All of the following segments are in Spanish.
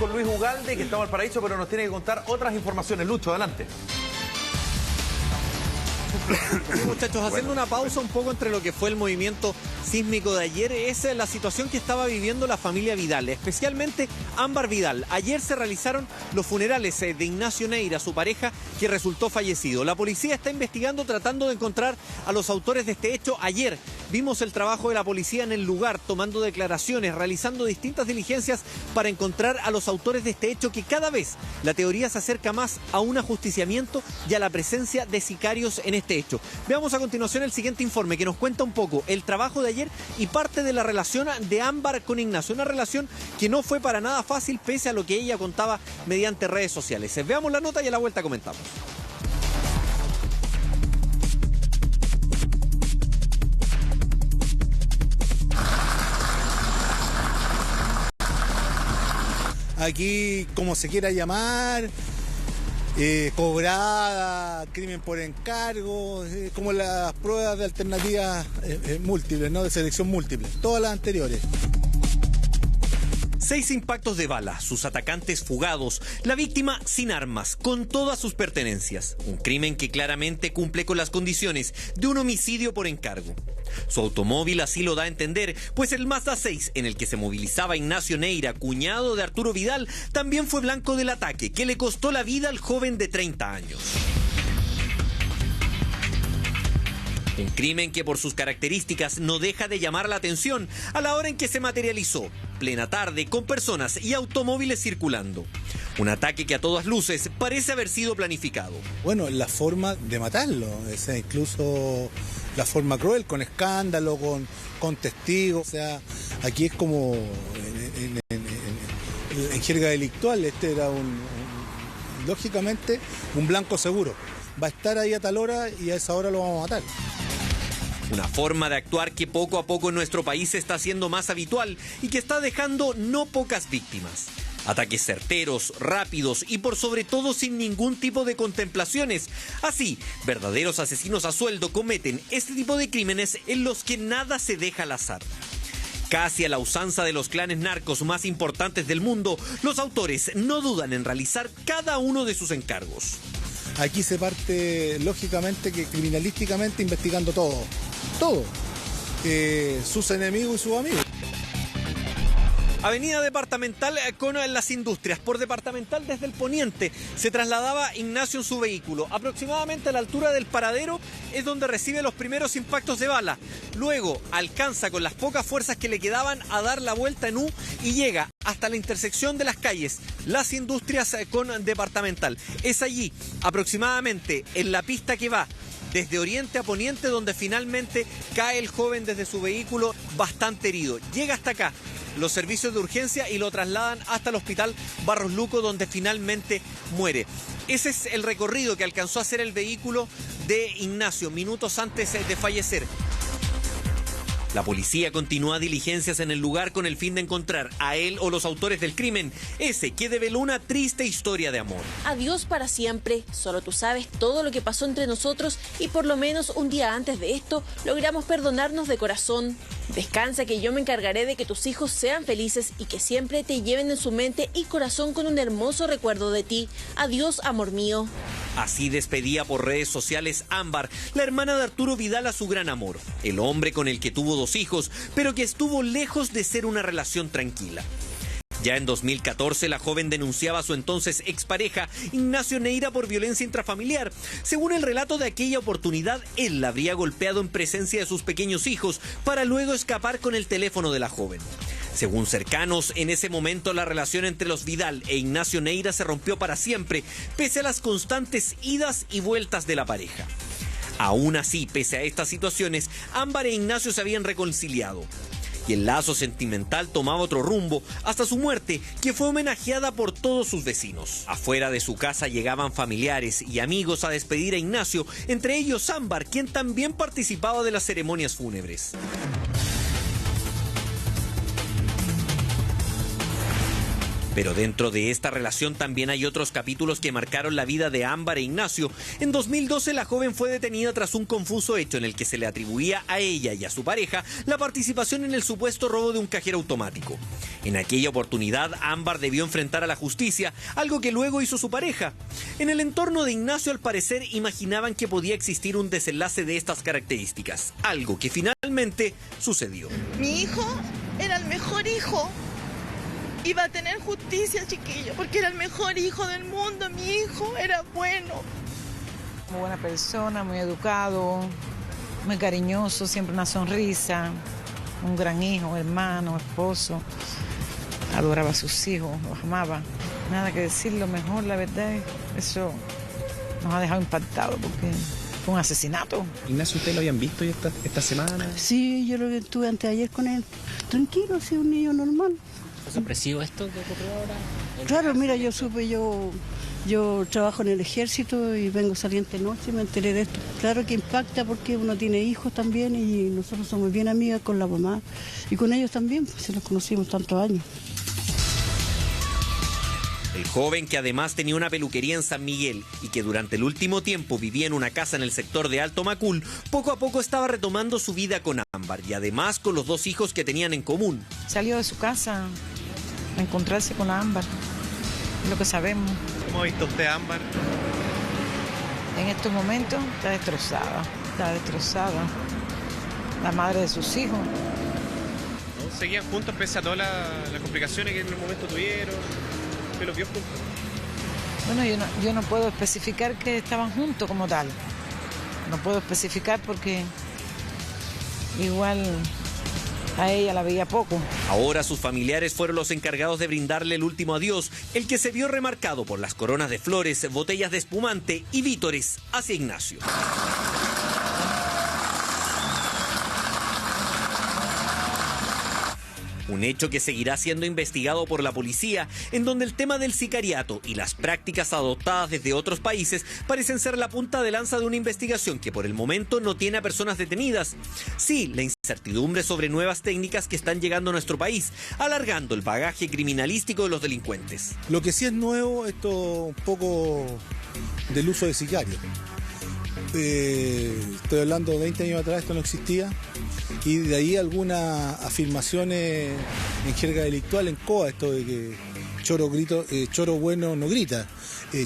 con Luis Ugalde, que está en Valparaíso, pero nos tiene que contar otras informaciones. Lucho, adelante. Sí, muchachos, haciendo una pausa un poco entre lo que fue el movimiento sísmico de ayer, es la situación que estaba viviendo la familia Vidal, especialmente Ámbar Vidal. Ayer se realizaron los funerales de Ignacio Neira, su pareja, que resultó fallecido. La policía está investigando, tratando de encontrar a los autores de este hecho. Ayer vimos el trabajo de la policía en el lugar, tomando declaraciones, realizando distintas diligencias para encontrar a los autores de este hecho, que cada vez la teoría se acerca más a un ajusticiamiento y a la presencia de sicarios en este hecho. Veamos a continuación el siguiente informe, que nos cuenta un poco el trabajo de ayer y parte de la relación de Ámbar con Ignacio. Una relación que no fue para nada fácil, pese a lo que ella contaba mediante redes sociales. Veamos la nota y a la vuelta comentamos. Aquí, como se quiera llamar, cobrada, crimen por encargo, como las pruebas de alternativas múltiples, ¿no? De selección múltiple, todas las anteriores. 6 impactos de bala, sus atacantes fugados, la víctima sin armas, con todas sus pertenencias. Un crimen que claramente cumple con las condiciones de un homicidio por encargo. Su automóvil así lo da a entender, pues el Mazda 6 en el que se movilizaba Ignacio Neira, cuñado de Arturo Vidal, también fue blanco del ataque que le costó la vida al joven de 30 años. Un crimen que por sus características no deja de llamar la atención a la hora en que se materializó, plena tarde, con personas y automóviles circulando. Un ataque que a todas luces parece haber sido planificado. Bueno, la forma de matarlo, incluso la forma cruel, con escándalo, con testigos. O sea, aquí es como en jerga delictual, este era lógicamente un blanco seguro. Va a estar ahí a tal hora y a esa hora lo vamos a matar. Una forma de actuar que poco a poco en nuestro país se está haciendo más habitual y que está dejando no pocas víctimas. Ataques certeros, rápidos y por sobre todo sin ningún tipo de contemplaciones. Así, verdaderos asesinos a sueldo cometen este tipo de crímenes en los que nada se deja al azar. Casi a la usanza de los clanes narcos más importantes del mundo, los autores no dudan en realizar cada uno de sus encargos. Aquí se parte, lógicamente, que criminalísticamente investigando todo, sus enemigos y sus amigos. Avenida Departamental con las Industrias. Por Departamental desde el poniente se trasladaba Ignacio en su vehículo. Aproximadamente a la altura del paradero es donde recibe los primeros impactos de bala. Luego alcanza con las pocas fuerzas que le quedaban a dar la vuelta en U y llega hasta la intersección de las calles Las Industrias con Departamental. Es allí, aproximadamente en la pista que va desde oriente a poniente, donde finalmente cae el joven desde su vehículo bastante herido. Llega hasta acá los servicios de urgencia y lo trasladan hasta el hospital Barros Luco, donde finalmente muere. Ese es el recorrido que alcanzó a hacer el vehículo de Ignacio minutos antes de fallecer. La policía continúa diligencias en el lugar con el fin de encontrar a él o los autores del crimen, ese que develó una triste historia de amor. Adiós para siempre, solo tú sabes todo lo que pasó entre nosotros y por lo menos un día antes de esto logramos perdonarnos de corazón. Descansa, que yo me encargaré de que tus hijos sean felices y que siempre te lleven en su mente y corazón con un hermoso recuerdo de ti. Adiós, amor mío. Así despedía por redes sociales Ámbar, la hermana de Arturo Vidal, a su gran amor, el hombre con el que tuvo 2 hijos, pero que estuvo lejos de ser una relación tranquila. Ya en 2014 la joven denunciaba a su entonces expareja Ignacio Neira por violencia intrafamiliar. Según el relato de aquella oportunidad, él la habría golpeado en presencia de sus pequeños hijos para luego escapar con el teléfono de la joven. Según cercanos, en ese momento la relación entre los Vidal e Ignacio Neira se rompió para siempre, pese a las constantes idas y vueltas de la pareja. Aún así, pese a estas situaciones, Ámbar e Ignacio se habían reconciliado. Y el lazo sentimental tomaba otro rumbo hasta su muerte, que fue homenajeada por todos sus vecinos. Afuera de su casa llegaban familiares y amigos a despedir a Ignacio, entre ellos Ámbar, quien también participaba de las ceremonias fúnebres. Pero dentro de esta relación también hay otros capítulos que marcaron la vida de Ámbar e Ignacio. En 2012 la joven fue detenida tras un confuso hecho en el que se le atribuía a ella y a su pareja la participación en el supuesto robo de un cajero automático. En aquella oportunidad Ámbar debió enfrentar a la justicia, algo que luego hizo su pareja. En el entorno de Ignacio al parecer imaginaban que podía existir un desenlace de estas características, algo que finalmente sucedió. Mi hijo era el mejor hijo. Iba a tener justicia, chiquillo, porque era el mejor hijo del mundo. Mi hijo era bueno. Muy buena persona, muy educado, muy cariñoso, siempre una sonrisa. Un gran hijo, hermano, esposo. Adoraba a sus hijos, los amaba. Nada que decir, lo mejor, la verdad, eso nos ha dejado impactados porque fue un asesinato. Ignacio, ¿ustedes lo habían visto esta semana? Sí, yo lo estuve anteayer con él. Tranquilo, así un niño normal. ¿Es sorpresivo esto que ocurrió ahora? Claro, mira, yo trabajo en el ejército y vengo saliente noche y me enteré de esto. Claro que impacta porque uno tiene hijos también y nosotros somos bien amigas con la mamá y con ellos también, pues se los conocimos tantos años. El joven, que además tenía una peluquería en San Miguel y que durante el último tiempo vivía en una casa en el sector de Alto Macul, poco a poco estaba retomando su vida con Ámbar y además con los 2 hijos que tenían en común. Salió de su casa a encontrarse con Ámbar, es lo que sabemos. ¿Cómo ha visto usted a Ámbar? En estos momentos está destrozada. La madre de sus hijos. ¿No? ¿Seguían juntos pese a todas las complicaciones que en el momento tuvieron? ¿Usted los vio juntos? Bueno, yo no puedo especificar que estaban juntos como tal. No puedo especificar porque igual a ella la veía poco. Ahora sus familiares fueron los encargados de brindarle el último adiós, el que se vio remarcado por las coronas de flores, botellas de espumante y vítores hacia Ignacio. Un hecho que seguirá siendo investigado por la policía, en donde el tema del sicariato y las prácticas adoptadas desde otros países parecen ser la punta de lanza de una investigación que por el momento no tiene a personas detenidas. Sí, la incertidumbre sobre nuevas técnicas que están llegando a nuestro país, alargando el bagaje criminalístico de los delincuentes. Lo que sí es nuevo, esto un poco del uso de sicarios. Estoy hablando de 20 años atrás, esto no existía. Y de ahí algunas afirmaciones en jerga delictual, en COA, esto de que choro bueno no grita,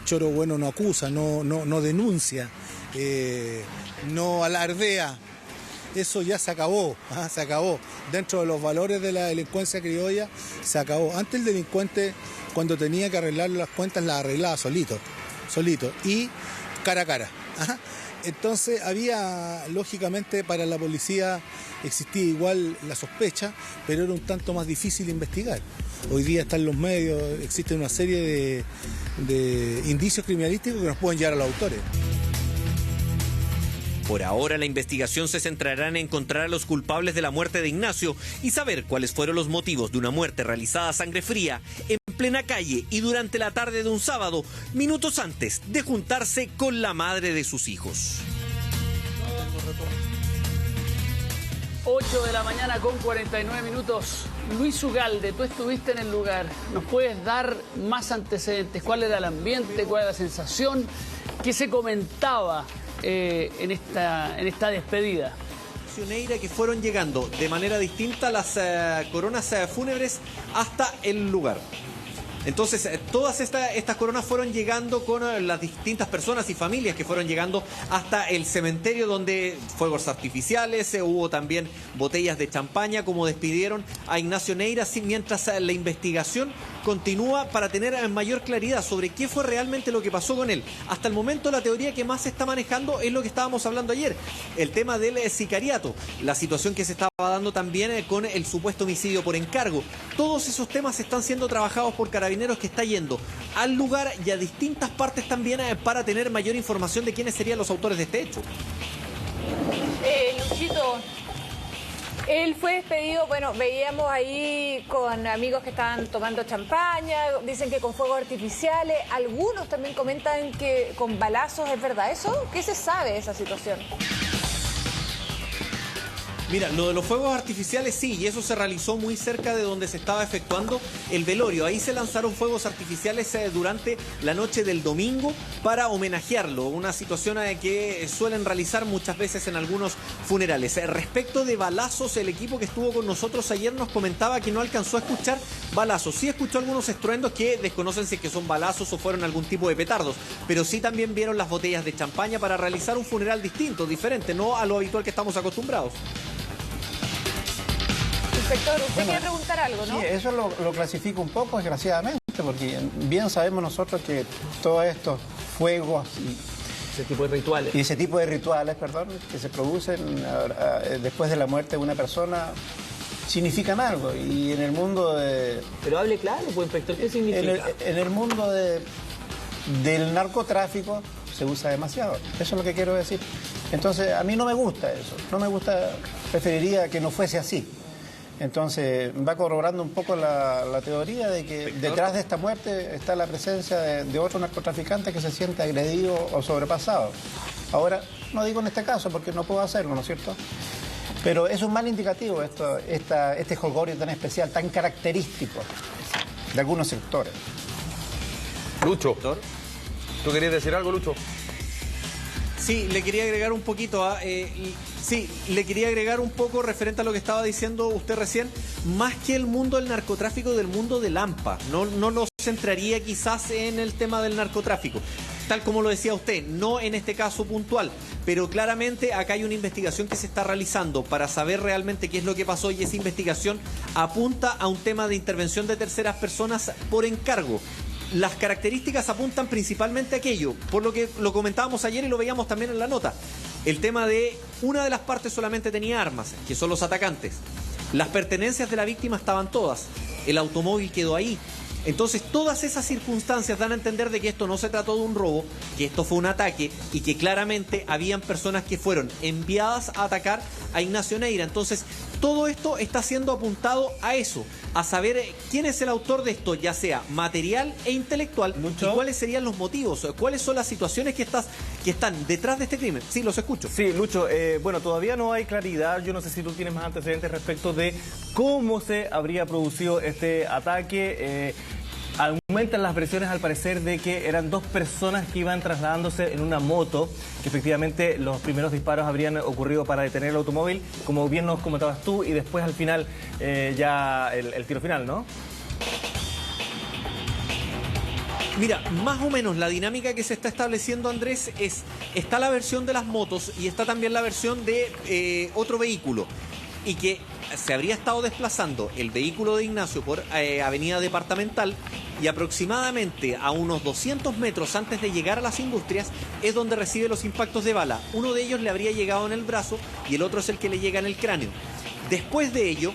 choro bueno no acusa, no denuncia, no alardea. Eso ya se acabó, se acabó. Dentro de los valores de la delincuencia criolla, se acabó. Antes el delincuente, cuando tenía que arreglar las cuentas, las arreglaba solito y cara a cara. Entonces había, lógicamente, para la policía existía igual la sospecha, pero era un tanto más difícil investigar. Hoy día están los medios, existe una serie de indicios criminalísticos que nos pueden llevar a los autores. Por ahora la investigación se centrará en encontrar a los culpables de la muerte de Ignacio y saber cuáles fueron los motivos de una muerte realizada a sangre fría en plena calle y durante la tarde de un sábado, minutos antes de juntarse con la madre de sus hijos. 8 de la mañana con 49 minutos. Luis Ugalde, tú estuviste en el lugar. ¿Nos puedes dar más antecedentes? ¿Cuál era el ambiente? ¿Cuál era la sensación? ¿Qué se comentaba en esta despedida? Que fueron llegando de manera distinta las coronas fúnebres hasta el lugar. Entonces, todas estas coronas fueron llegando con las distintas personas y familias que fueron llegando hasta el cementerio, donde fuegos artificiales, hubo también botellas de champaña, como despidieron a Ignacio Neira, mientras la investigación continúa para tener mayor claridad sobre qué fue realmente lo que pasó con él. Hasta el momento la teoría que más se está manejando es lo que estábamos hablando ayer, el tema del sicariato, la situación que se estaba dando también con el supuesto homicidio por encargo. Todos esos temas están siendo trabajados por Carabineros, que está yendo al lugar y a distintas partes también para tener mayor información de quiénes serían los autores de este hecho. Luchito, él fue despedido, bueno, veíamos ahí con amigos que estaban tomando champaña, dicen que con fuegos artificiales, algunos también comentan que con balazos, ¿es verdad eso? ¿Qué se sabe de esa situación? Mira, lo de los fuegos artificiales sí, y eso se realizó muy cerca de donde se estaba efectuando el velorio. Ahí se lanzaron fuegos artificiales durante la noche del domingo para homenajearlo, una situación que suelen realizar muchas veces en algunos funerales. Respecto de balazos, el equipo que estuvo con nosotros ayer nos comentaba que no alcanzó a escuchar balazos. Sí escuchó algunos estruendos que desconocen si es que son balazos o fueron algún tipo de petardos, pero sí también vieron las botellas de champaña para realizar un funeral distinto, diferente, no a lo habitual que estamos acostumbrados. Inspector, usted quiere preguntar algo, ¿no? Sí, eso lo clasifico un poco, desgraciadamente, porque bien sabemos nosotros que todos estos fuegos y ese tipo de rituales, que se producen después de la muerte de una persona, significan algo. Y en el mundo de... Pero hable claro, pues, inspector, ¿qué significa? En el mundo del narcotráfico se usa demasiado. Eso es lo que quiero decir. Entonces, a mí no me gusta eso. No me gusta, preferiría que no fuese así. Entonces, va corroborando un poco la teoría de que detrás de esta muerte está la presencia de otro narcotraficante que se siente agredido o sobrepasado. Ahora, no digo en este caso porque no puedo hacerlo, ¿no es cierto? Pero es un mal indicativo este jolgorio tan especial, tan característico de algunos sectores. Lucho, ¿tú querías decir algo, Lucho? Sí, le quería agregar un poquito le quería agregar un poco referente a lo que estaba diciendo usted recién, más que el mundo del narcotráfico, del mundo del AMPA. No nos centraría quizás en el tema del narcotráfico, tal como lo decía usted, no en este caso puntual, pero claramente acá hay una investigación que se está realizando para saber realmente qué es lo que pasó, y esa investigación apunta a un tema de intervención de terceras personas por encargo. Las características apuntan principalmente a aquello, por lo que lo comentábamos ayer y lo veíamos también en la nota. El tema de una de las partes solamente tenía armas, que son los atacantes. Las pertenencias de la víctima estaban todas. El automóvil quedó ahí. Entonces, todas esas circunstancias dan a entender de que esto no se trató de un robo, que esto fue un ataque y que claramente habían personas que fueron enviadas a atacar a Ignacio Neira. Entonces, todo esto está siendo apuntado a eso, a saber quién es el autor de esto, ya sea material e intelectual, y cuáles serían los motivos, cuáles son las situaciones que están detrás de este crimen. Sí, los escucho. Sí, Lucho, bueno, todavía no hay claridad. Yo no sé si tú tienes más antecedentes respecto de cómo se habría producido este ataque. Aumentan las versiones al parecer de que eran dos personas que iban trasladándose en una moto, que efectivamente los primeros disparos habrían ocurrido para detener el automóvil, como bien nos comentabas tú, y después al final ya el tiro final, ¿no? Mira, más o menos la dinámica que se está estableciendo, Andrés, está la versión de las motos y está también la versión de otro vehículo, y que se habría estado desplazando el vehículo de Ignacio por Avenida Departamental, y aproximadamente a unos 200 metros antes de llegar a las industrias es donde recibe los impactos de bala. Uno de ellos le habría llegado en el brazo y el otro es el que le llega en el cráneo. Después de ello,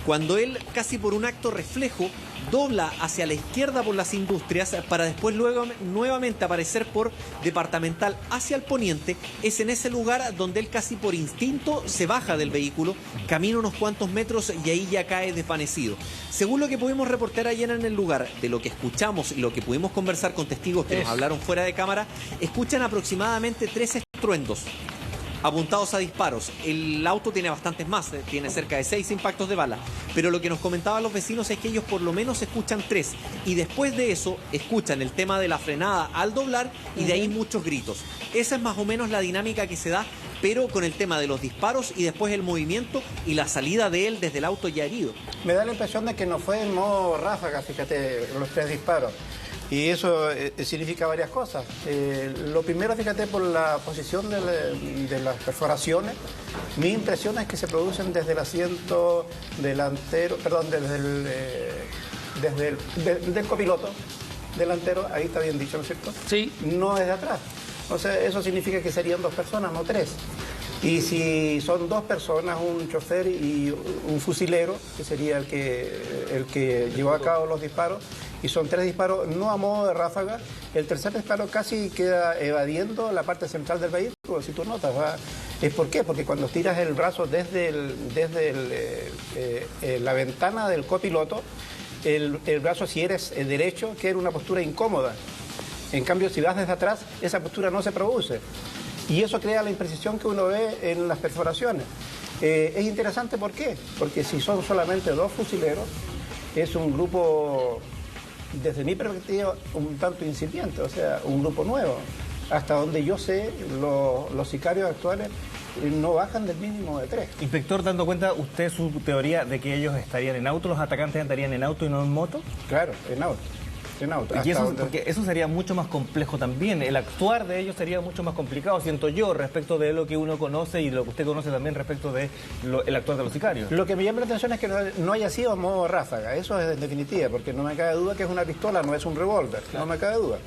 cuando él, casi por un acto reflejo, dobla hacia la izquierda por las industrias para después luego nuevamente aparecer por Departamental hacia el poniente, es en ese lugar donde él casi por instinto se baja del vehículo, camina unos cuantos metros y ahí ya cae desvanecido. Según lo que pudimos reportar ayer en el lugar, de lo que escuchamos y lo que pudimos conversar con testigos que nos hablaron fuera de cámara, escuchan aproximadamente 3 estruendos apuntados a disparos. El auto tiene bastantes más, tiene cerca de 6 impactos de bala, pero lo que nos comentaban los vecinos es que ellos por lo menos escuchan 3, y después de eso escuchan el tema de la frenada al doblar y de ahí muchos gritos. Esa es más o menos la dinámica que se da, pero con el tema de los disparos y después el movimiento y la salida de él desde el auto ya herido. Me da la impresión de que no fue en modo ráfaga, fíjate, los 3 disparos. Y eso significa varias cosas. Lo primero, fíjate, por la posición de las perforaciones, mi impresión es que se producen desde el asiento delantero, perdón, desde el copiloto delantero, ahí está bien dicho, ¿no es cierto? Sí. No es de atrás. O sea, eso significa que serían 2 personas, no 3. Y si son 2 personas, un chofer y un fusilero, que sería el que llevó a cabo los disparos, y son 3 disparos no a modo de ráfaga, el tercer disparo casi queda evadiendo la parte central del vehículo, si tú notas. ¿Es por qué? Porque cuando tiras el brazo desde la ventana del copiloto, el brazo, si eres derecho, queda en una postura incómoda. En cambio, si vas desde atrás, esa postura no se produce. Y eso crea la imprecisión que uno ve en las perforaciones. Es interesante, ¿por qué? Porque si son solamente 2 fusileros, es un grupo, desde mi perspectiva, un tanto incipiente, o sea, un grupo nuevo. Hasta donde yo sé, los sicarios actuales no bajan del mínimo de 3. Inspector, dando cuenta usted su teoría de que ellos estarían en auto, los atacantes andarían en auto y no en moto. Claro, en auto. Y eso, porque eso sería mucho más complejo también. El actuar de ellos sería mucho más complicado, siento yo, respecto de lo que uno conoce y lo que usted conoce también respecto de el actuar de los sicarios. Lo que me llama la atención es que no haya sido a modo ráfaga. Eso es en definitiva, porque no me cabe duda que es una pistola, no es un revólver. Claro. No me cabe duda.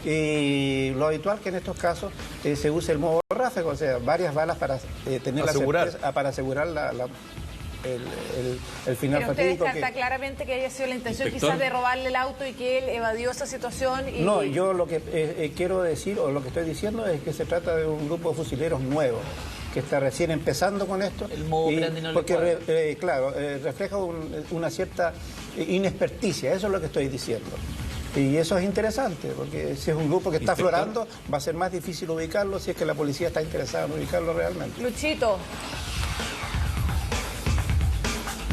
Y lo habitual que en estos casos se use el modo ráfaga, o sea, varias balas para tener la certeza, para asegurar el final pero fatídico. Usted descarta claramente que haya sido la intención quizás de robarle el auto y que él evadió esa situación. No, yo lo que quiero decir, o lo que estoy diciendo, es que se trata de un grupo de fusileros nuevos, que está recién empezando con esto. El modo grande no porque, claro, refleja una cierta inexperticia, eso es lo que estoy diciendo. Y eso es interesante, porque si es un grupo que está aflorando, va a ser más difícil ubicarlo si es que la policía está interesada en ubicarlo realmente. Luchito.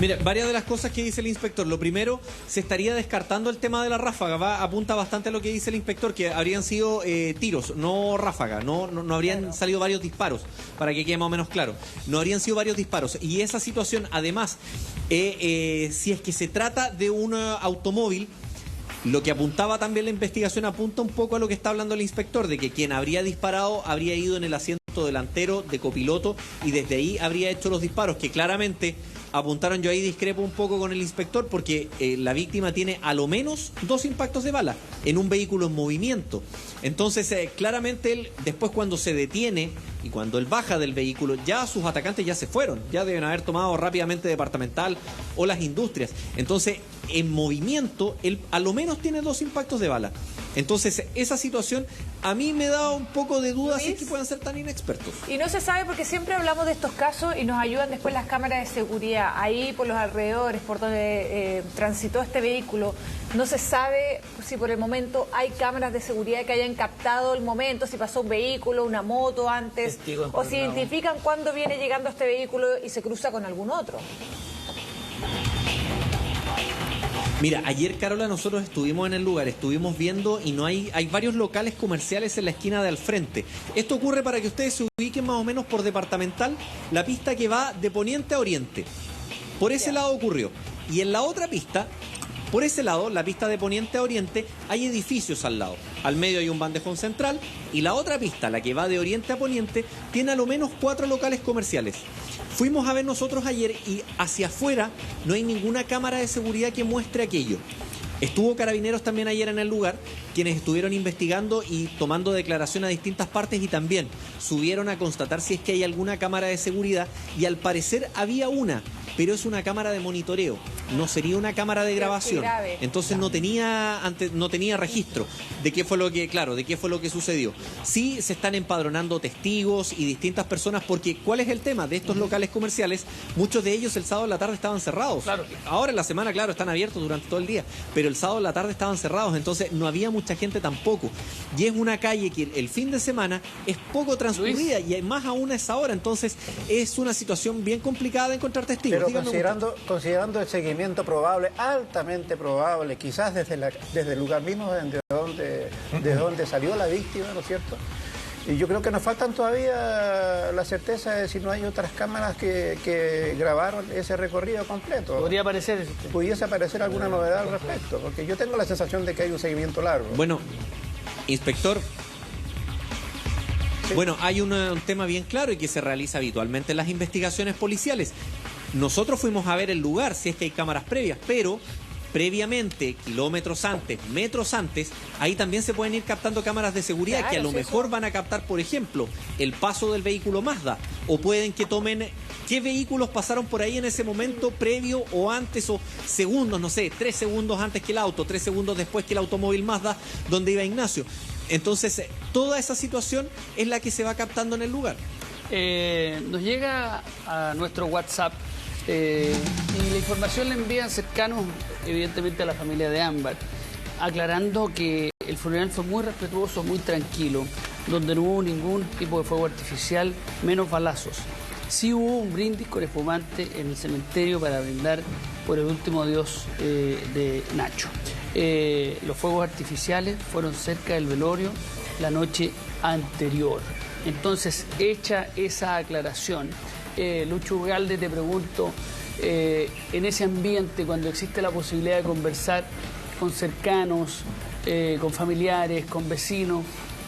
Mira, varias de las cosas que dice el inspector. Lo primero, se estaría descartando el tema de la ráfaga. Apunta bastante a lo que dice el inspector, que habrían sido tiros, no ráfaga. No habrían salido varios disparos, para que quede más o menos claro. No habrían sido varios disparos. Y esa situación, además, si es que se trata de un automóvil, lo que apuntaba también la investigación apunta un poco a lo que está hablando el inspector, de que quien habría disparado habría ido en el asiento delantero de copiloto y desde ahí habría hecho los disparos, que claramente apuntaron. Yo ahí discrepo un poco con el inspector, porque la víctima tiene a lo menos 2 impactos de bala en un vehículo en movimiento. Entonces, claramente él, después cuando se detiene y cuando él baja del vehículo, ya sus atacantes ya se fueron, ya deben haber tomado rápidamente Departamental o las Industrias. Entonces, en movimiento, él a lo menos tiene 2 impactos de bala. Entonces, esa situación a mí me da un poco de duda si es que puedan ser tan inexpertos. Y no se sabe, porque siempre hablamos de estos casos y nos ayudan después las cámaras de seguridad. Ahí por los alrededores, por donde transitó este vehículo, no se sabe si por el momento hay cámaras de seguridad que hayan captado el momento, si pasó un vehículo, una moto antes, o si identifican cuándo viene llegando este vehículo y se cruza con algún otro. Mira, ayer, Carola, nosotros estuvimos en el lugar, estuvimos viendo y no hay varios locales comerciales en la esquina de al frente. Esto ocurre, para que ustedes se ubiquen más o menos, por Departamental, la pista que va de poniente a oriente. Por ese lado ocurrió. Y en la otra pista, por ese lado, la pista de poniente a oriente, hay edificios al lado. Al medio hay un bandejón central y la otra pista, la que va de oriente a poniente, tiene a lo menos 4 locales comerciales. Fuimos a ver nosotros ayer y hacia afuera no hay ninguna cámara de seguridad que muestre aquello. Estuvo Carabineros también ayer en el lugar, quienes estuvieron investigando y tomando declaración a distintas partes, y también subieron a constatar si es que hay alguna cámara de seguridad, y al parecer había una, pero es una cámara de monitoreo, no sería una cámara de grabación. Entonces no tenía registro de qué fue lo que, de qué fue lo que sucedió. Sí se están empadronando testigos y distintas personas, porque ¿cuál es el tema de estos locales comerciales? Muchos de ellos el sábado en la tarde estaban cerrados. Ahora en la semana, están abiertos durante todo el día, pero el sábado en la tarde estaban cerrados, entonces no había mucha gente tampoco. Y es una calle que el fin de semana es poco transcurrida, y más aún a esa hora, entonces es una situación bien complicada de encontrar testigos. Pero considerando el seguimiento probable, altamente probable, quizás desde el lugar mismo de donde salió la víctima, ¿no es cierto? Y yo creo que nos faltan todavía la certeza de si no hay otras cámaras que grabaron ese recorrido completo. ¿Podría aparecer? Pudiese aparecer alguna novedad al respecto, porque yo tengo la sensación de que hay un seguimiento largo. Bueno, inspector, bueno, hay un tema bien claro y que se realiza habitualmente en las investigaciones policiales. Nosotros fuimos a ver el lugar, si es que hay cámaras previas, pero previamente, kilómetros antes, metros antes, ahí también se pueden ir captando cámaras de seguridad, que a lo mejor van a captar, por ejemplo, el paso del vehículo Mazda, o pueden que tomen qué vehículos pasaron por ahí en ese momento previo o antes, o segundos, no sé, 3 segundos antes que el auto, 3 segundos después que el automóvil Mazda donde iba Ignacio. Entonces, toda esa situación es la que se va captando en el lugar. Nos llega a nuestro WhatsApp y la información la envían cercanos, evidentemente, a la familia de Ámbar, aclarando que el funeral fue muy respetuoso, muy tranquilo, donde no hubo ningún tipo de fuego artificial, menos balazos. sí hubo un brindis con espumante en el cementerio para brindar por el último adiós de Nacho. Los fuegos artificiales fueron cerca del velorio la noche anterior. Entonces, hecha esa aclaración, Lucho Ugalde, te pregunto, en ese ambiente, cuando existe la posibilidad de conversar con cercanos, con familiares, con vecinos,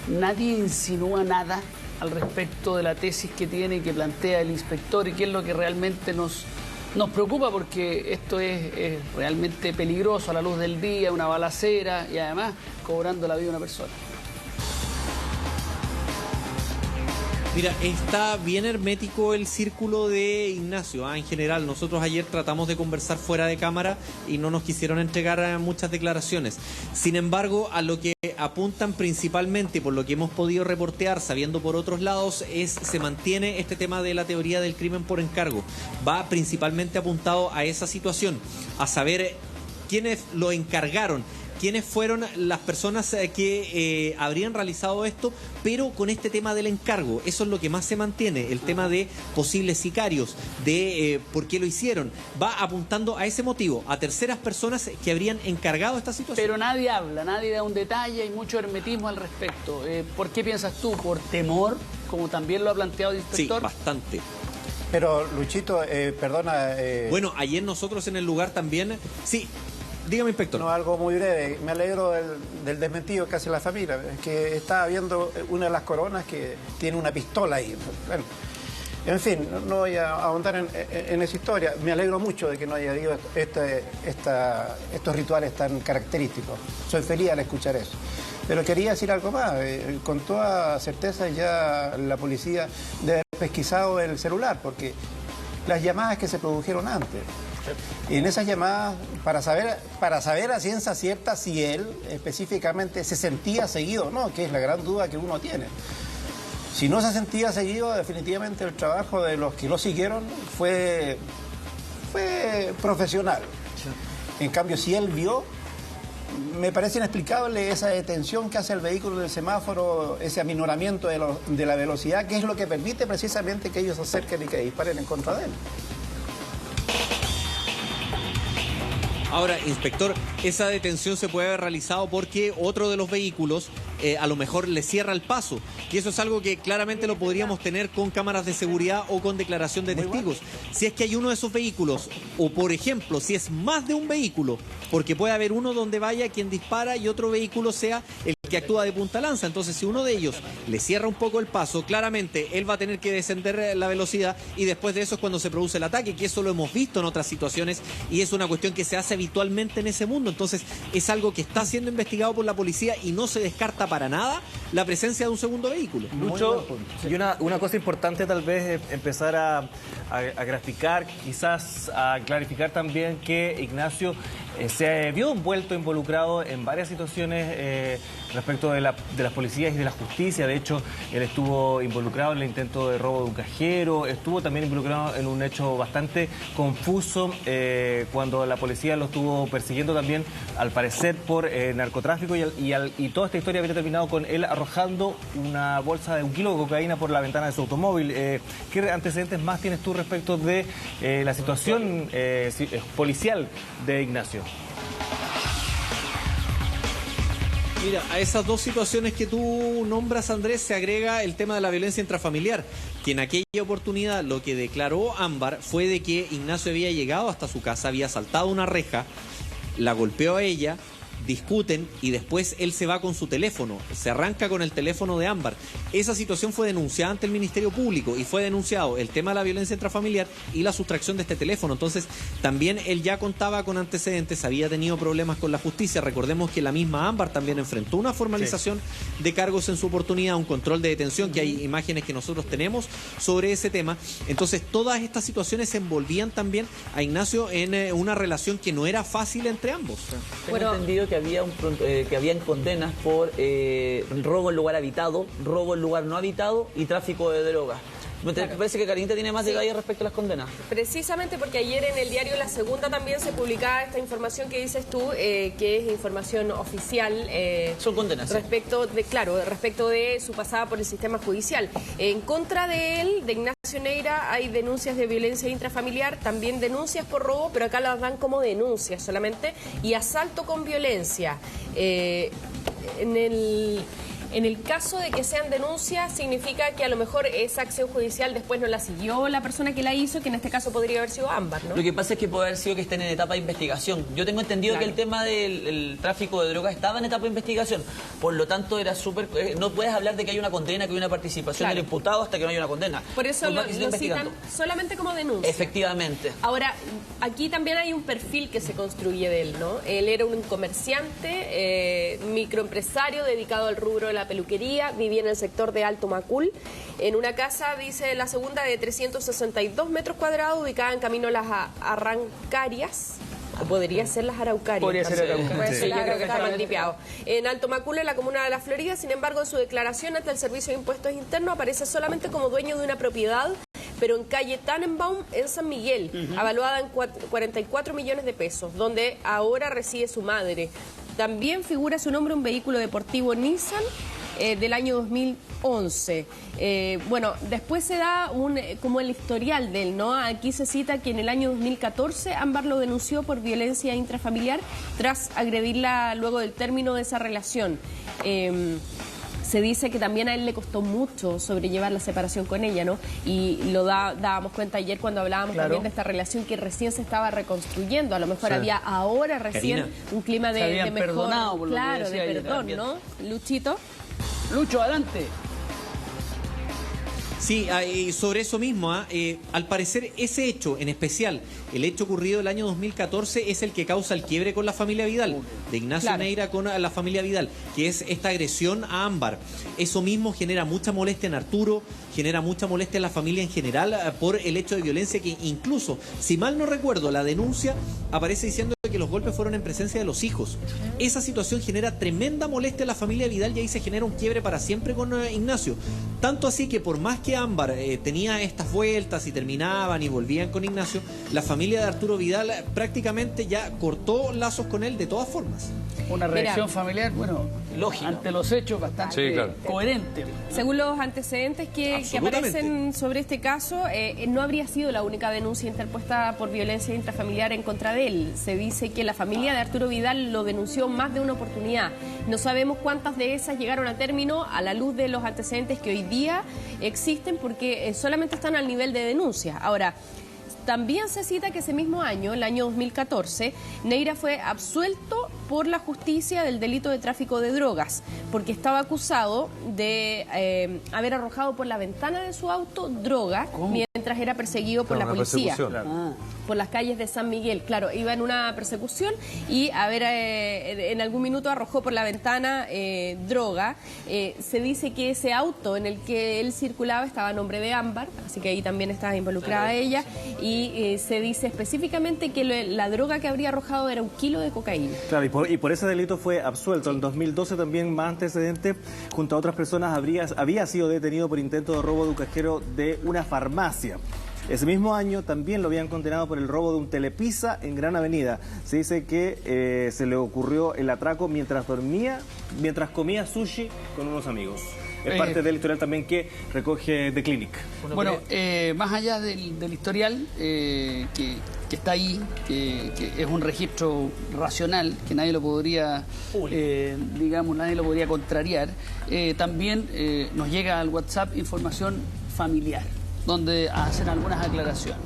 ¿nadie insinúa nada al respecto de la tesis que tiene y que plantea el inspector y qué es lo que realmente nos preocupa? Porque esto es realmente peligroso a la luz del día, una balacera y además cobrando la vida de una persona. Mira, está bien hermético el círculo de Ignacio. En general, nosotros ayer tratamos de conversar fuera de cámara y no nos quisieron entregar muchas declaraciones. Sin embargo, a lo que apuntan principalmente, por lo que hemos podido reportear, sabiendo por otros lados, se mantiene este tema de la teoría del crimen por encargo. Va principalmente apuntado a esa situación, a saber quiénes lo encargaron, quiénes fueron las personas que habrían realizado esto, pero con este tema del encargo. Eso es lo que más se mantiene, el tema de posibles sicarios, de por qué lo hicieron. Va apuntando a ese motivo, a terceras personas que habrían encargado esta situación. Pero nadie habla, nadie da un detalle, hay mucho hermetismo al respecto. ¿Por qué piensas tú? ¿Por temor, como también lo ha planteado el inspector? Sí, bastante. Pero, Luchito, perdona... Bueno, ayer nosotros en el lugar también... Sí. Dígame, inspector. No, algo muy breve. Me alegro del desmentido que hace la familia. Es que estaba viendo una de las coronas que tiene una pistola ahí. Bueno, en fin, no voy a ahondar en esa historia. Me alegro mucho de que no haya habido estos rituales tan característicos. Soy feliz al escuchar eso. Pero quería decir algo más. Con toda certeza ya la policía debe haber pesquisado el celular, porque las llamadas que se produjeron antes... Y en esas llamadas, para saber a ciencia cierta si él específicamente se sentía seguido o no, que es la gran duda que uno tiene. Si no se sentía seguido, definitivamente el trabajo de los que lo siguieron fue profesional. En cambio, si él vio, me parece inexplicable esa detención que hace el vehículo del semáforo, ese aminoramiento de la velocidad, que es lo que permite precisamente que ellos se acerquen y que disparen en contra de él. Ahora, inspector, esa detención se puede haber realizado porque otro de los vehículos a lo mejor le cierra el paso. Y eso es algo que claramente lo podríamos tener con cámaras de seguridad o con declaración de testigos. Si es que hay uno de esos vehículos, o por ejemplo, si es más de un vehículo, porque puede haber uno donde vaya quien dispara y otro vehículo sea el que actúa de punta lanza. Entonces, si uno de ellos le cierra un poco el paso, claramente él va a tener que descender la velocidad y después de eso es cuando se produce el ataque, que eso lo hemos visto en otras situaciones y es una cuestión que se hace habitualmente en ese mundo. Entonces, es algo que está siendo investigado por la policía y no se descarta para nada la presencia de un segundo vehículo. Lucho, y una cosa importante tal vez es empezar a graficar, quizás a clarificar también que Ignacio se vio involucrado en varias situaciones respecto de las policías y de la justicia. De hecho, él estuvo involucrado en el intento de robo de un cajero, estuvo también involucrado en un hecho bastante confuso cuando la policía lo estuvo persiguiendo también, al parecer, por narcotráfico y toda esta historia habría terminado con él arrojando una bolsa de 1 kilo de cocaína por la ventana de su automóvil. ¿Qué antecedentes más tienes tú respecto de la situación policial de Ignacio? Mira, a esas dos situaciones que tú nombras, Andrés, se agrega el tema de la violencia intrafamiliar, que en aquella oportunidad lo que declaró Ámbar fue de que Ignacio había llegado hasta su casa, había saltado una reja, la golpeó a ella, discuten y después él se va con su teléfono, se arranca con el teléfono de Ámbar. Esa situación fue denunciada ante el Ministerio Público y fue denunciado el tema de la violencia intrafamiliar y la sustracción de este teléfono. Entonces, también él ya contaba con antecedentes, había tenido problemas con la justicia. Recordemos que la misma Ámbar también enfrentó una formalización de cargos en su oportunidad, un control de detención, que hay imágenes que nosotros tenemos sobre ese tema. Entonces, todas estas situaciones envolvían también a Ignacio en una relación que no era fácil entre ambos. Tengo entendido que habían condenas por robo en lugar habitado, robo en lugar no habitado y tráfico de drogas. Me parece que Karinita tiene más detalles respecto a las condenas. Precisamente porque ayer en el diario La Segunda también se publicaba esta información que dices tú, que es información oficial. Son condenas. Respecto de su pasada por el sistema judicial. En contra de él, de Ignacio Neira, hay denuncias de violencia intrafamiliar, también denuncias por robo, pero acá las dan como denuncias solamente, y asalto con violencia. En el caso de que sean denuncias, significa que a lo mejor esa acción judicial después no la siguió la persona que la hizo, que en este caso podría haber sido Ámbar, ¿no? Lo que pasa es que puede haber sido que estén en etapa de investigación. Yo tengo entendido que el tema del tráfico de drogas estaba en etapa de investigación. Por lo tanto, era súper... no puedes hablar de que hay una condena, que hay una participación del imputado hasta que no haya una condena. Por eso lo citan solamente como denuncia. Efectivamente. Ahora, aquí también hay un perfil que se construye de él, ¿no? Él era un comerciante, microempresario dedicado al rubro de la peluquería, vivía en el sector de Alto Macul, en una casa, dice La Segunda, de 362 metros cuadrados, ubicada en camino a las Arrancarias. Podría ser las Araucarias. Podría ser Araucarias. Puede ser Sí, las yo creo que Araucarias, está tipiado. En Alto Macul, en la comuna de La Florida, sin embargo, en su declaración ante el Servicio de Impuestos Internos aparece solamente como dueño de una propiedad, pero en calle Tannenbaum, en San Miguel, avaluada en 44 millones de pesos, donde ahora reside su madre. También figura su nombre un vehículo deportivo Nissan del año 2011. Bueno, después se da como el historial de él, ¿no? Aquí se cita que en el año 2014 Ámbar lo denunció por violencia intrafamiliar tras agredirla luego del término de esa relación. Se dice que también a él le costó mucho sobrellevar la separación con ella, ¿no? Y lo dábamos cuenta ayer cuando hablábamos también de esta relación que recién se estaba reconstruyendo. A lo mejor había ahora recién Karina, un clima de mejor... perdonado por lo que decía de ayer perdón, también. ¿no? Luchito. Lucho, adelante. Sí, y sobre eso mismo, al parecer ese hecho, en especial el hecho ocurrido el año 2014, es el que causa el quiebre con la familia Vidal, de Ignacio Neira con la familia Vidal, que es esta agresión a Ámbar. Eso mismo genera mucha molestia en Arturo, genera mucha molestia en la familia en general por el hecho de violencia que incluso, si mal no recuerdo, la denuncia aparece diciendo que los golpes fueron en presencia de los hijos. Esa situación genera tremenda molestia en la familia Vidal y ahí se genera un quiebre para siempre con Ignacio. Tanto así que por más que Ámbar tenía estas vueltas y terminaban y volvían con Ignacio, la familia de Arturo Vidal prácticamente ya cortó lazos con él de todas formas. Una reacción familiar, bueno, lógica, ante los hechos bastante coherente. Según los antecedentes que aparecen sobre este caso, no habría sido la única denuncia interpuesta por violencia intrafamiliar en contra de él. Se dice que la familia de Arturo Vidal lo denunció más de una oportunidad. No sabemos cuántas de esas llegaron a término a la luz de los antecedentes que hoy día existen, porque solamente están al nivel de denuncia. Ahora, también se cita que ese mismo año, el año 2014, Neira fue absuelto por la justicia del delito de tráfico de drogas, porque estaba acusado de haber arrojado por la ventana de su auto droga mientras era perseguido por la policía. Por las calles de San Miguel. Claro, iba en una persecución y en algún minuto arrojó por la ventana droga. Se dice que ese auto en el que él circulaba estaba a nombre de Ámbar, así que ahí también estaba involucrada ella, y se dice específicamente que la droga que habría arrojado era 1 kilo de cocaína. Claro, y por ese delito fue absuelto. En 2012 también, más antecedente, junto a otras personas había sido detenido por intento de robo de un cajero de una farmacia. Ese mismo año también lo habían condenado por el robo de un Telepizza en Gran Avenida. Se dice que se le ocurrió el atraco mientras comía sushi con unos amigos. Es parte del historial también que recoge The Clinic. Bueno, más allá del historial que está ahí, que es un registro racional, que nadie lo podría, nadie lo podría contrariar, también nos llega al WhatsApp información familiar, donde hacen algunas aclaraciones.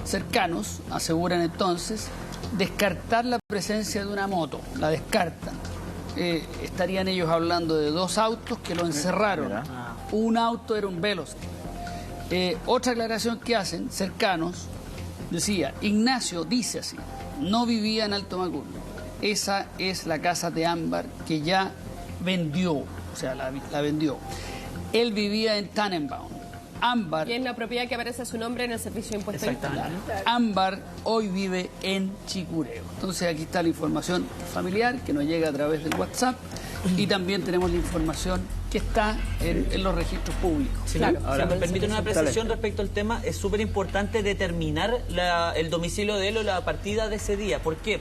Cercanos aseguran entonces descartar la presencia de una moto, la descartan. Estarían ellos hablando de 2 autos que lo encerraron. Un auto era un Veloz. Otra aclaración que hacen, cercanos, decía, Ignacio dice así, no vivía en Alto Macul. Esa es la casa de Ámbar que ya vendió, o sea, la vendió. Él vivía en Tannenbaum. Ámbar, que es la propiedad que aparece a su nombre en el Servicio de Impuestos Internos. Ámbar hoy vive en Chicureo. Entonces aquí está la información familiar que nos llega a través del WhatsApp Y también tenemos la información que está en los registros públicos. Sí, claro. Ahora, si me permiten una precisión respecto al tema, es súper importante determinar el domicilio de él o la partida de ese día. ¿Por qué?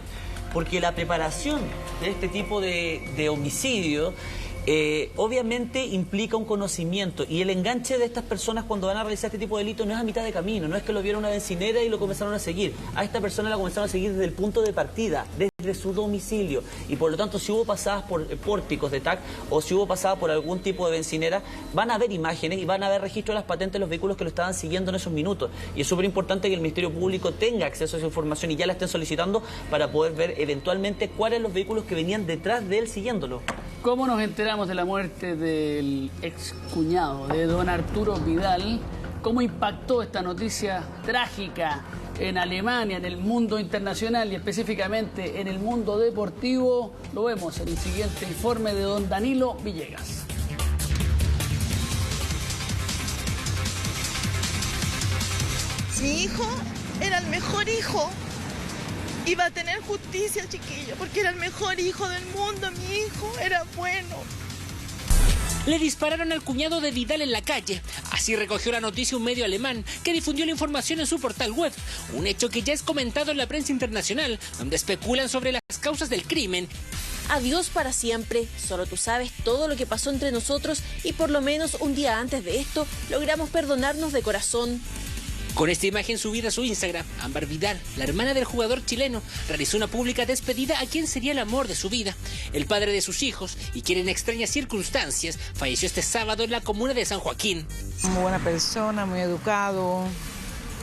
Porque la preparación de este tipo de homicidio obviamente implica un conocimiento, y el enganche de estas personas cuando van a realizar este tipo de delitos no es a mitad de camino, no es que lo vieron una bencinera y lo comenzaron a seguir. A esta persona la comenzaron a seguir desde el punto de partida, desde su domicilio, y por lo tanto si hubo pasadas por pórticos de TAC o si hubo pasada por algún tipo de bencinera, van a haber imágenes y van a haber registro de las patentes de los vehículos que lo estaban siguiendo en esos minutos, y es súper importante que el Ministerio Público tenga acceso a esa información y ya la estén solicitando para poder ver eventualmente cuáles son los vehículos que venían detrás de él siguiéndolo. ¿Cómo nos enteramos de la muerte del excuñado de don Arturo Vidal? ¿Cómo impactó esta noticia trágica en Alemania, en el mundo internacional y específicamente en el mundo deportivo? Lo vemos en el siguiente informe de don Danilo Villegas. Mi hijo era el mejor hijo. Iba a tener justicia, chiquillo, porque era el mejor hijo del mundo. Mi hijo era bueno. Le dispararon al cuñado de Vidal en la calle. Así recogió la noticia un medio alemán que difundió la información en su portal web. Un hecho que ya es comentado en la prensa internacional, donde especulan sobre las causas del crimen. Adiós para siempre, solo tú sabes todo lo que pasó entre nosotros y por lo menos un día antes de esto logramos perdonarnos de corazón. Con esta imagen subida a su Instagram, Ámbar Vidal, la hermana del jugador chileno, realizó una pública despedida a quien sería el amor de su vida, el padre de sus hijos y quien en extrañas circunstancias falleció este sábado en la comuna de San Joaquín. Muy buena persona, muy educado,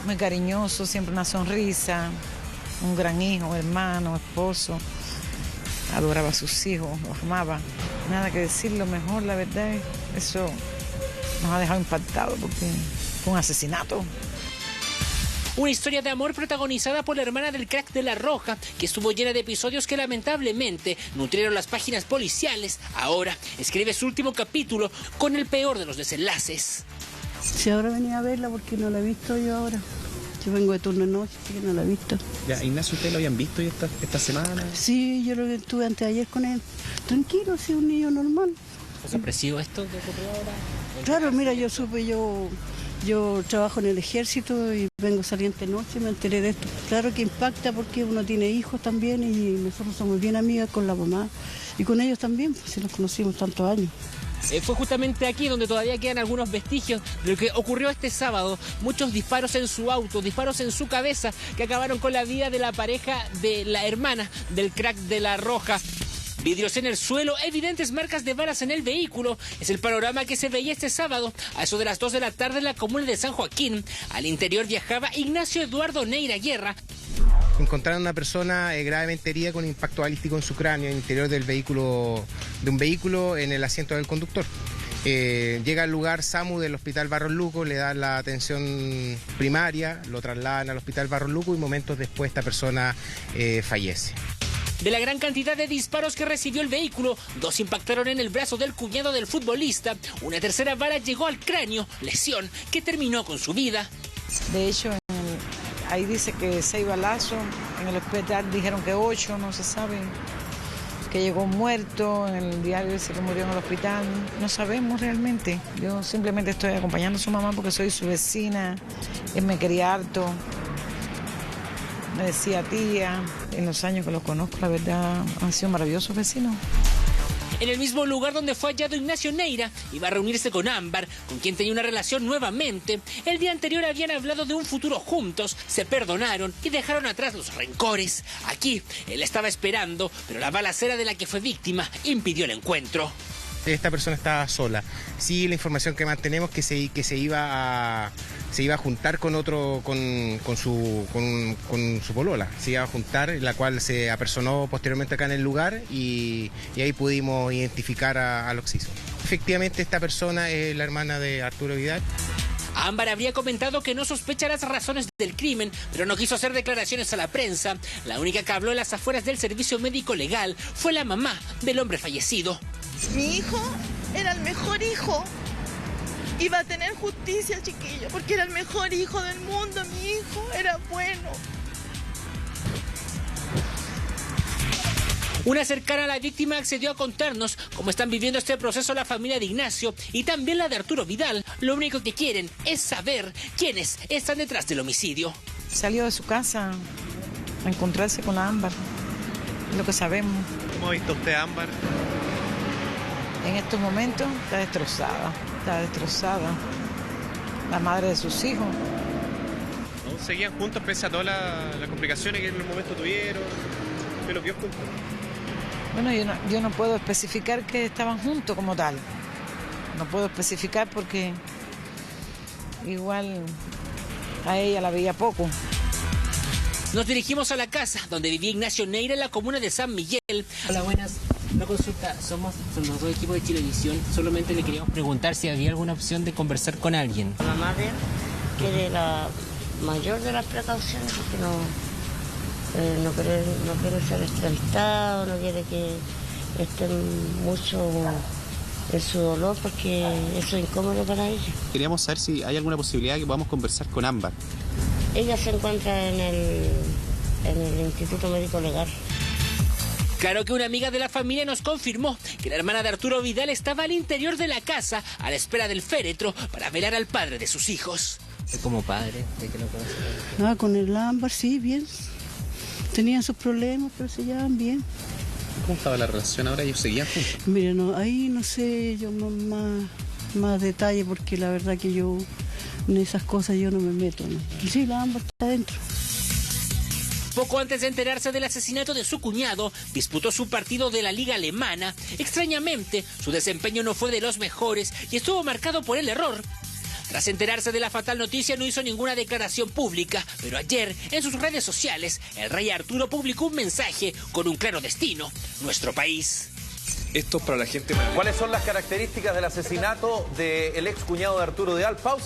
muy cariñoso, siempre una sonrisa, un gran hijo, hermano, esposo, adoraba a sus hijos, los amaba. Nada que decir, lo mejor, la verdad, eso nos ha dejado impactados porque fue un asesinato. Una historia de amor protagonizada por la hermana del crack de La Roja, que estuvo llena de episodios que lamentablemente nutrieron las páginas policiales. Ahora escribe su último capítulo con el peor de los desenlaces. Si ahora venía a verla porque no la he visto yo ahora. Yo vengo de turno de noche, así que no la he visto. Ya, Ignacio, ¿usted lo habían visto esta semana? Sí, yo lo estuve anteayer con él. Tranquilo, sí, un niño normal. ¿Se apreció esto que ocurrió ahora? Claro, mira, yo trabajo en el ejército y vengo saliente noche y me enteré de esto. Claro que impacta porque uno tiene hijos también y nosotros somos bien amigas con la mamá y con ellos también, pues si los conocimos tantos años. Fue justamente aquí donde todavía quedan algunos vestigios de lo que ocurrió este sábado. Muchos disparos en su auto, disparos en su cabeza que acabaron con la vida de la pareja de la hermana del crack de La Roja. Vidrios en el suelo, evidentes marcas de balas en el vehículo. Es el panorama que se veía este sábado a eso de las 2 de la tarde en la comuna de San Joaquín. Al interior viajaba Ignacio Eduardo Neira Guerra. Encontraron una persona gravemente herida con impacto balístico en su cráneo, en el interior del vehículo, en el asiento del conductor. Llega al lugar SAMU del Hospital Barros Luco, le dan la atención primaria, lo trasladan al Hospital Barros Luco y momentos después esta persona fallece. De la gran cantidad de disparos que recibió el vehículo, 2 impactaron en el brazo del cuñado del futbolista, una tercera bala llegó al cráneo, lesión que terminó con su vida. De hecho, ahí dice que 6 balazos, en el hospital dijeron que 8, no se sabe, que llegó muerto, en el diario dice que murió en el hospital, no sabemos realmente. Yo simplemente estoy acompañando a su mamá porque soy su vecina, él me quería harto. Me decía tía, en los años que los conozco, la verdad, han sido maravillosos vecinos. En el mismo lugar donde fue hallado Ignacio Neira, iba a reunirse con Ámbar, con quien tenía una relación nuevamente. El día anterior habían hablado de un futuro juntos, se perdonaron y dejaron atrás los rencores. Aquí, él estaba esperando, pero la balacera de la que fue víctima impidió el encuentro. Esta persona estaba sola. Sí, la información que mantenemos que se iba a juntar con su polola. Se iba a juntar, la cual se apersonó posteriormente acá en el lugar y ahí pudimos identificar a lo que hizo. Efectivamente, esta persona es la hermana de Arturo Vidal. Ámbar habría comentado que no sospecha las razones del crimen, pero no quiso hacer declaraciones a la prensa. La única que habló en las afueras del servicio médico legal fue la mamá del hombre fallecido. Mi hijo era el mejor hijo. Iba a tener justicia, chiquillo, porque era el mejor hijo del mundo. Mi hijo era bueno. Una cercana a la víctima accedió a contarnos cómo están viviendo este proceso la familia de Ignacio y también la de Arturo Vidal. Lo único que quieren es saber quiénes están detrás del homicidio. Salió de su casa a encontrarse con Ámbar, es lo que sabemos. ¿Cómo ha visto usted a Ámbar? En estos momentos está destrozada. La madre de sus hijos. ¿No? ¿Seguían juntos pese a todas las complicaciones que en el momento tuvieron? ¿Usted los vio juntos? Bueno, yo no puedo especificar que estaban juntos como tal. No puedo especificar porque igual a ella la veía poco. Nos dirigimos a la casa donde vivía Ignacio Neira en la comuna de San Miguel. Hola, buenas. Una consulta, somos los dos equipos de Chilevisión. Solamente le queríamos preguntar si había alguna opción de conversar con alguien. La madre quiere la mayor de las precauciones porque no quiere ser entrevistado, no quiere que estén mucho en su dolor porque eso es incómodo para ella. Queríamos saber si hay alguna posibilidad que podamos conversar con Ámbar. Ella se encuentra en el Instituto Médico Legal. Claro que una amiga de la familia nos confirmó que la hermana de Arturo Vidal estaba al interior de la casa a la espera del féretro para velar al padre de sus hijos. Como padre, ¿de qué lo conoce? Con el Ámbar, sí, bien. Tenían sus problemas, pero se llevaban bien. ¿Cómo estaba la relación ahora? ¿Ellos seguían juntos? Mira, ahí no sé yo más detalle porque la verdad que yo en esas cosas yo no me meto, ¿no? Sí, la Ámbar está adentro. Poco antes de enterarse del asesinato de su cuñado, disputó su partido de la Liga Alemana. Extrañamente, su desempeño no fue de los mejores y estuvo marcado por el error. Tras enterarse de la fatal noticia, no hizo ninguna declaración pública, pero ayer, en sus redes sociales, el rey Arturo publicó un mensaje con un claro destino: nuestro país. Esto es para la gente. ¿Cuáles son las características del asesinato del ex cuñado de Arturo Vidal? Pausa.